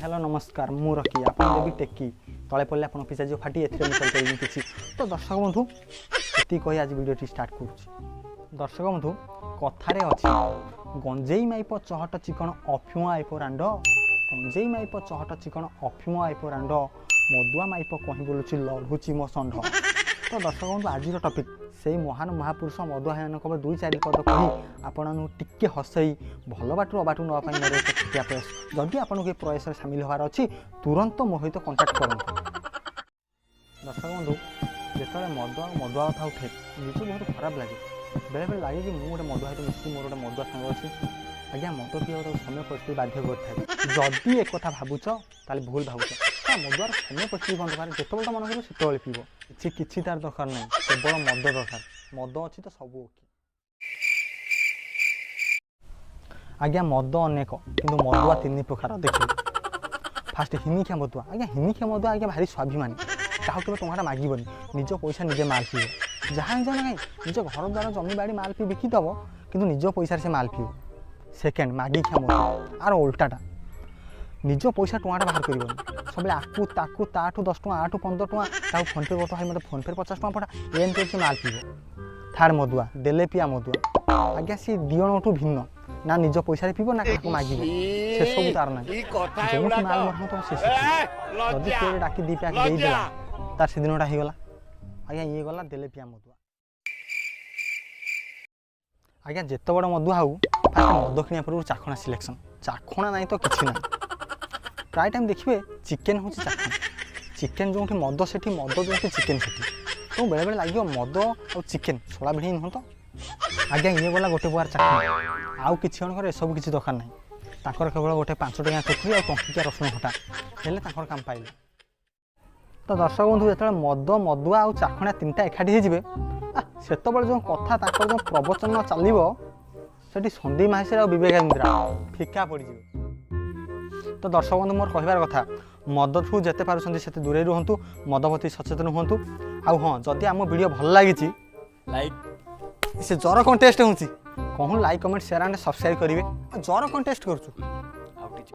Hello नमस्कार मु रखी आप टेकी तले पड़े आप पिसा जो फाटी एथेर किसी तो दर्शक बंधु ये कही आज वीडियो स्टार्ट कर दर्शक बंधु कथार अच्छी गंजेई माइप चहट चिकन अफिम आइप रांड गंजेई माइप चहट चिकन अफिम आइप रांड मदुआ माइप कहीं बोलुची लड़ुची मो षंढ। तो दर्शक बंधु आज टपिक से महान महापुरुष मदुआ मान दुई चार पद कही आपन टिके हसई भल बाटू अबाटू नापी मोर एक छुटिया प्रयास जदि आपको ये प्रयास सामिल होवार अच्छी तुरंत मो सहित कंटाक्ट करूँ। दर्शक बंधु जो मदुआ कथा उठे निज बहुत खराब लगे बेले बेले लगे कि मुझे गोटे मदुआ सहित मिसी मोर गोटे मदुआ सांग अच्छी आज्ञा मद पीवा समय परिस्थिति बाध्य कर जदि एक कथा भावुच ताले भूल भावुच मदुआर समय परिस्थिति बंद पारे जिते मन कर से पीब किसी तार दरकार ना केवल मद दरकार मद अच्छी तो सब ओके। आज्ञा मद अनेक किंतु मदुआ तीन प्रकार देखिए फास्ट हिमिखिया मदुआ आज्ञा हिमिखिया मदुआ आज्ञा भारी स्वाभिमानी क्या टंका मागबनी निज पैसा निजे माल पीब जहाँ जाना कहीं निज घर द्वारा जमी बाड़ी माल पी बिकिदब कि निज पैसा से माल पीब। सेकेंड मागिखिया मदुआ आर उल्टाटा निज पैसा टुआटा बाहर कर सब आकू ताकू ताठू 10 टଙ୍କା आठू 15 ଟଙ୍କା फोन पे बता मत फोन पे 50 ଟଙ୍କା पठा एमती से माल पीब। थार्ड मदुआ देले पिया मदुआ आज्ञा सी दिजणठू भिन्न ना निज पैसा पीब ना क्या मागिब से सब तार ना जो माल मठा तो से जदि किए डाकी दी पैक देदेला तार से दिनटा होगला आज्ञा ये गला देले पिया मदुआ। आज्ञा जिते बड़ मदुआ हो फास्ट मद किणा पूर्व चाखणा सिलेक्शन चाखणा ना तो किसी ना प्राय टाइम देखिए चिकेन हूँ चाखणा चिकेन जो मद से मद जो चिकेन से तो बेले बेले लगे मद और चिकेन छोड़ा भिड़ी नुह तो आज्ञा ये गला गोटे प्रकार चाखणा आउ किसी जन सब किसी दरकार ना केवल गोटे 5 टଙ୍କା चटनी और टंकिया रसुण खटा हेल्ले काम पाइले। तो दर्शक बंधु जो मद मदुआ और चाखणा तीनटा एकाठी से जो कथा जो प्रवचन चलो से सन्दी महाशय और विवेकानंद फिका पड़। तो दर्शक बंधु मोर कहबार कथा मद ठू जिते पार्टी से दूरे रुहतु मद प्रति सचेतन हूँ आउ हाँ जदि आम वीडियो भल लगी लाइक से जर कंटेस्ट हूँ कहूँ like comment share and subscribe करेंगे जर कंटेस्ट करूँ